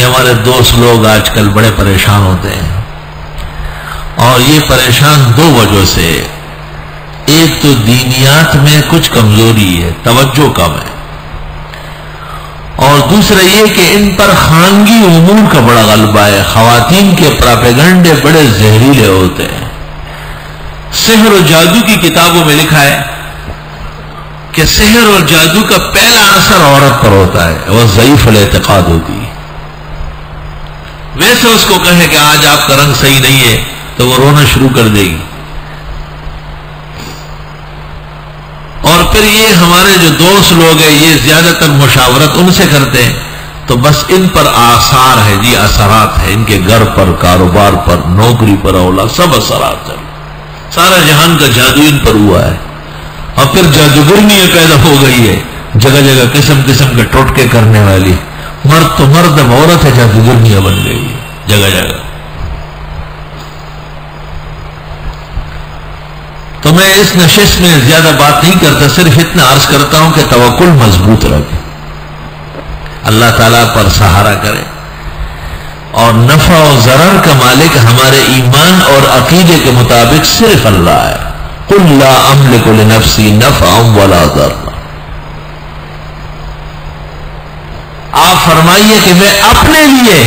یہ ہمارے دوست لوگ آج کل بڑے پریشان ہوتے ہیں، اور یہ پریشان دو وجہ سے۔ ایک تو دینیات میں کچھ کمزوری ہے، توجہ کم ہے، اور دوسرا یہ کہ ان پر خانگی امور کا بڑا غلبہ ہے۔ خواتین کے پراپیگنڈے بڑے زہریلے ہوتے ہیں۔ سحر و جادو کی کتابوں میں لکھا ہے کہ سحر اور جادو کا پہلا اثر عورت پر ہوتا ہے، وہ ضعیف الاعتقاد ہوتی ہے۔ ویسے اس کو کہے کہ آج آپ کا رنگ صحیح نہیں ہے تو وہ رونا شروع کر دے گی۔ اور پھر یہ ہمارے جو دوست لوگ ہیں یہ زیادہ تر مشاورت ان سے کرتے ہیں، تو بس ان پر آثار ہے جی، اثرات ہے ان کے گھر پر، کاروبار پر، نوکری پر، اولاد، سب اثرات ہیں۔ سارا جہان کا جادو ان پر ہوا ہے، اور پھر جادوگرنیاں پیدا ہو گئی ہے جگہ جگہ، قسم قسم کے ٹوٹکے کرنے والی، مرد تو مرد اب عورت ہے، جادوگرنیاں بن گئی ہے جگہ جگہ۔ تو میں اس نشست میں زیادہ بات نہیں کرتا، صرف اتنا عرض کرتا ہوں کہ توکل مضبوط رکھے، اللہ تعالیٰ پر سہارا کرے، اور نفع و ضرر کا مالک ہمارے ایمان اور عقیدے کے مطابق صرف اللہ ہے۔ قل لا املک لنفسی نفعا ولا ضرا، آپ فرمائیے کہ میں اپنے لیے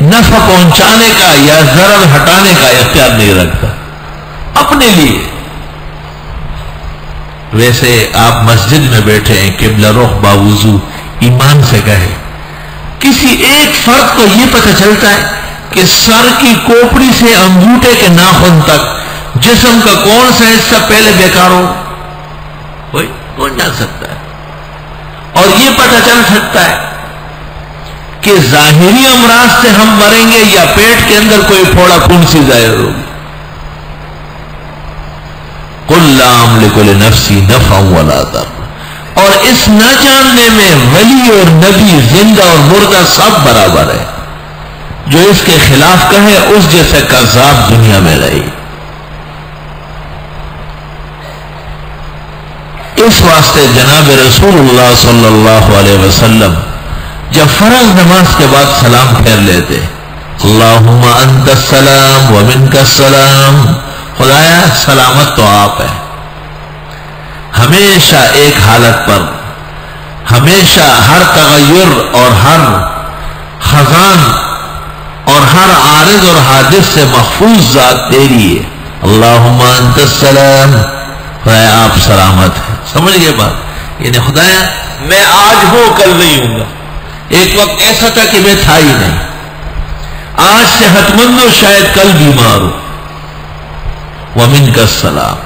نفع پہنچانے کا یا ضرر ہٹانے کا اختیار نہیں رکھتا، اپنے لیے۔ ویسے آپ مسجد میں بیٹھے ہیں، قبلہ رخ باوضو، ایمان سے کہے، کسی ایک فرد کو یہ پتہ چلتا ہے کہ سر کی کوپڑی سے انگوٹھے کے ناخن تک جسم کا کون سا حصہ پہلے بیکار ہو؟ کوئی کون جان سکتا ہے؟ اور یہ پتہ چل سکتا ہے کہ ظاہری امراض سے ہم مریں گے یا پیٹ کے اندر کوئی پھوڑا پھنسی ظاہر ہوگی۔ قل لا املک لنفسی نفعا ولا ضرا، اور اس نہ جاننے میں ولی اور نبی، زندہ اور مردہ سب برابر ہے۔ جو اس کے خلاف کہے اس جیسے کذاب دنیا میں رہی۔ اس واسطے جناب رسول اللہ صلی اللہ علیہ وسلم جب فرض نماز کے بعد سلام پھیر لیتے، اللہم انت السلام ومنک السلام، خدایا سلامت تو آپ ہے، ہمیشہ ایک حالت پر، ہمیشہ ہر تغیر اور ہر خزان اور ہر عارض اور حادث سے محفوظ ذات تیری ہے۔ اللہم انت السلام، خدایا آپ سلامت ہے۔ سمجھ گئے بات؟ یعنی خدایا میں آج ہوں کل نہیں ہوں گا، ایک وقت ایسا تھا کہ میں تھا ہی نہیں، آج صحت مند ہوں، شاید کل بیمار ہوں۔ ومنک السلام،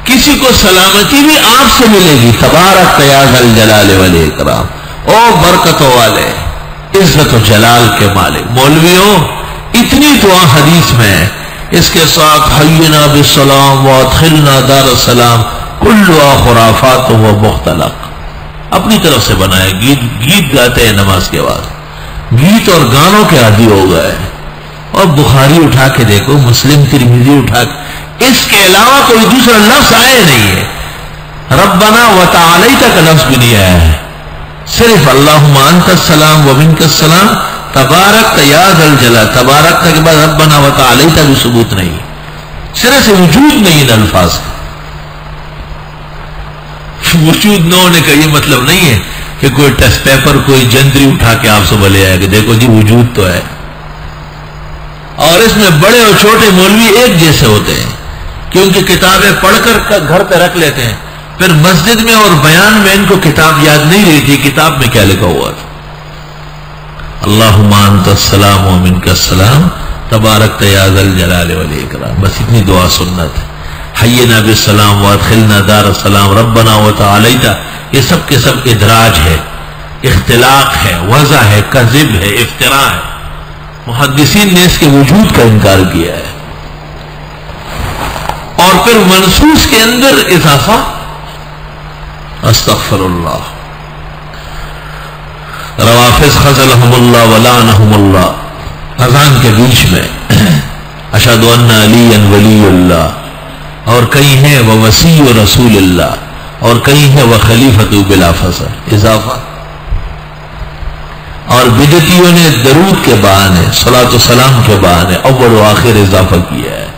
کسی کو سلامتی بھی آپ سے ملے گی، تبارک یا ذا الجلال والاکرام، او برکتوں والے، عزت و جلال کے مالک۔ مولویوں اتنی دعا حدیث میں ہے، اس کے ساتھ حینا بالسلام وادخلنا دار السلام کلها خرافات و مختلق، اپنی طرف سے بنائے۔ گیت گاتے ہیں نماز کے بعد، گیت اور گانوں کے عادی ہو گئے، اور بخاری اٹھا کے دیکھو، مسلم، ترمذی اٹھا کے، اس کے علاوہ کوئی دوسرا لفظ آئے نہیں ہے، ربنا وتعالیت کا لفظ بھی نہیں آیا ہے، صرف اللہم انت السلام ومنک السلام، تبارک یا ذا الجلال، تبارک کے بعد ربنا وتعالیت بھی ثبوت نہیں، سرے سے وجود نہیں ان الفاظ کا۔ وجود نہ ہونے کا یہ مطلب نہیں ہے کہ کوئی ٹیسٹ پیپر، کوئی جنتری اٹھا کے آپ سے بولے آئے کہ دیکھو جی وجود تو ہے، اور اس میں بڑے اور چھوٹے مولوی ایک جیسے ہوتے ہیں، کیونکہ کتابیں پڑھ کر گھر پہ رکھ لیتے ہیں، پھر مسجد میں اور بیان میں ان کو کتاب یاد نہیں رہتی کتاب میں کیا لکھا ہوا تھا۔ اللہم انت السلام ومنک السلام تبارک یا ذا الجلال والاکرام، بس اتنی دعا سنت ہے۔ حینا بالسلام وادخلنا دار السلام ربنا وتعالیت، یہ سب کے سب ادراج ہے، اختلاق ہے، وضع ہے، کذب ہے، افتراء ہے۔ محدثین نے اس کے وجود کا انکار کیا ہے، اور پھر منصوص کے اندر اضافہ، استغفر اللہ، روافظ خذلہم اللہ ولعنہم اللہ، اذان کے بیچ میں اشہد ان علی ولی اللہ، اور کئی ہیں وہ وسیع رسول اللہ، اور کئی ہیں وہ خلیفۃ بلا فصل، اضافہ۔ اور بدعتیوں نے درود کے بہانے، صلاۃ و سلام کے بہانے اول و آخر اضافہ کیا ہے۔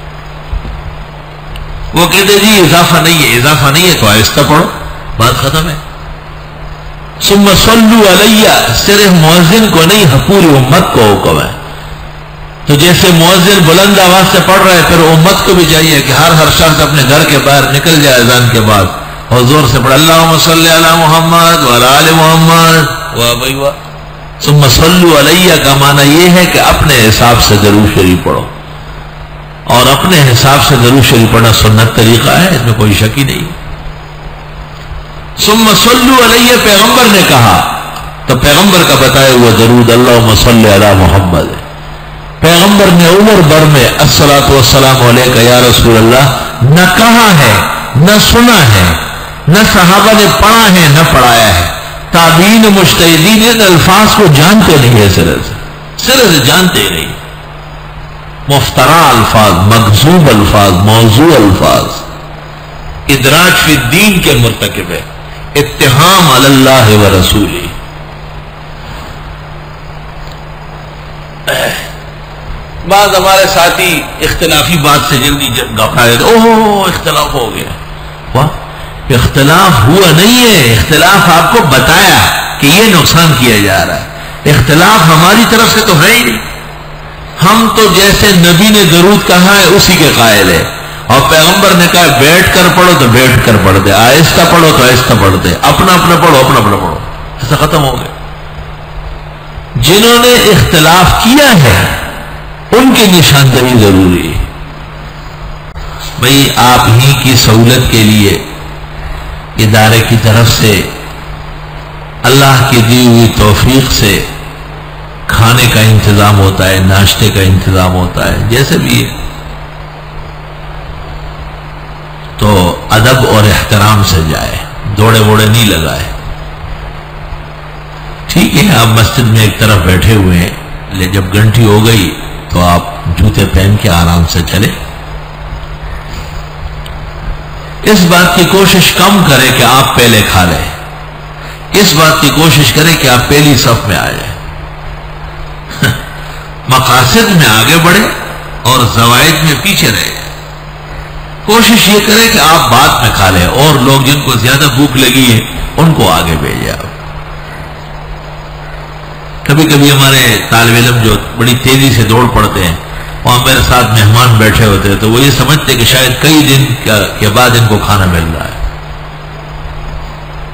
وہ کہتے جی اضافہ نہیں ہے، اضافہ نہیں ہے تو آہستہ پڑھو، بات ختم ہے۔ ثم صلوا علیہ، صرف مؤذن کو نہیں پوری امت کو حکم ہے۔ تو جیسے مؤذن بلند آواز سے پڑھ رہا ہے، پھر امت کو بھی چاہیے کہ ہر شخص اپنے گھر کے باہر نکل جائے اذان کے بعد اور زور سے پڑھ اللہم صلی علی محمد وعلی آل محمد، واہ بھائی واہ۔ ثم صلوا علیہ کا معنی یہ ہے کہ اپنے حساب سے درود شریف پڑھو، اور اپنے حساب سے درود شریف پڑھنا سنت طریقہ ہے، اس میں کوئی شک ہی نہیں۔ ثم صلوا علیہ پیغمبر نے کہا تو پیغمبر کا بتایا ہوا درود اللہم صلی علی محمد ہے۔ پیغمبر نے عمر بھر میں الصلاۃ والسلام علیک یا رسول اللہ نہ کہا ہے، نہ سنا ہے، نہ صحابہ نے پڑھا ہے، نہ پڑھایا ہے۔ تابعین مجتہدین ان الفاظ کو جانتے نہیں ہے، سرے سے جانتے ہی نہیں۔ مفترا الفاظ، مکذوب الفاظ، موضوع الفاظ، ادراج فی الدین کے مرتکب ہے، اتہام علی اللہ و رسولہ۔ بعض ہمارے ساتھی اختلافی بات سے جلدی گھبرا دیتے، اوہ اختلاف ہو گیا۔ واہ، اختلاف ہوا نہیں ہے، اختلاف آپ کو بتایا کہ یہ نقصان کیا جا رہا ہے۔ اختلاف ہماری طرف سے تو ہے ہی نہیں، ہم تو جیسے نبی نے درود کہا ہے اسی کے قائل ہے، اور پیغمبر نے کہا بیٹھ کر پڑھو تو بیٹھ کر پڑھ دے، آہستہ پڑھو تو آہستہ پڑھ دے، اپنا اپنا پڑھو اپنا اپنا پڑھو، ایسا ختم ہو گیا۔ جنہوں نے اختلاف کیا ہے ان کی نشاندہی ضروری ہے۔ بھئی آپ ہی کی سہولت کے لیے ادارے کی طرف سے اللہ کی دی ہوئی توفیق سے کھانے کا انتظام ہوتا ہے، ناشتے کا انتظام ہوتا ہے، جیسے بھی ہے، تو ادب اور احترام سے جائے، دوڑے ووڑے نہیں لگائے۔ ٹھیک ہے آپ مسجد میں ایک طرف بیٹھے ہوئے ہیں، لیکن جب گھنٹی ہو گئی تو آپ جوتے پہن کے آرام سے چلے۔ اس بات کی کوشش کم کریں کہ آپ پہلے کھا لیں، اس بات کی کوشش کریں کہ آپ پہلی صف میں آ جائیں، مقاصد میں آگے بڑھیں اور زوائد میں پیچھے رہیں۔ کوشش یہ کریں کہ آپ بعد میں کھا لیں، اور لوگ جن کو زیادہ بھوک لگی ہے ان کو آگے بھیجیں۔ آپ کبھی کبھی ہمارے طالب علم جو بڑی تیزی سے دوڑ پڑتے ہیں، وہاں میرے ساتھ مہمان بیٹھے ہوتے ہیں، تو وہ یہ سمجھتے کہ شاید کئی دن کے بعد ان کو کھانا مل رہا ہے،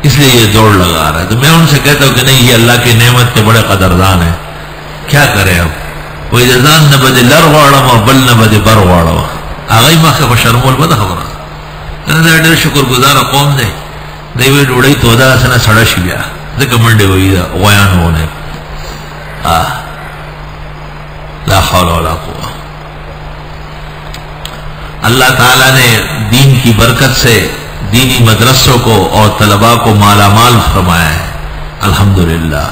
اس لیے یہ دوڑ لگا رہا ہے۔ تو میں ان سے کہتا ہوں کہ نہیں، یہ اللہ کی نعمت کے بڑے قدردان ہیں، کیا کریں اب؟ وہ جزان نہ بدے لر واڑا بل نہ بدے بر واڑا آگئی ماں کا بشرمول بدا خبر ڈیر شکر گزار قوم دے دیوی ڈوڑی تو دا سنا سڑش گیا دیکھ منڈے ہوئی دا غیان ہونے لا حول ولا قوة۔ اللہ تعالیٰ نے دین کی برکت سے دینی مدرسوں کو اور طلباء کو مالا مال فرمایا ہے، الحمدللہ۔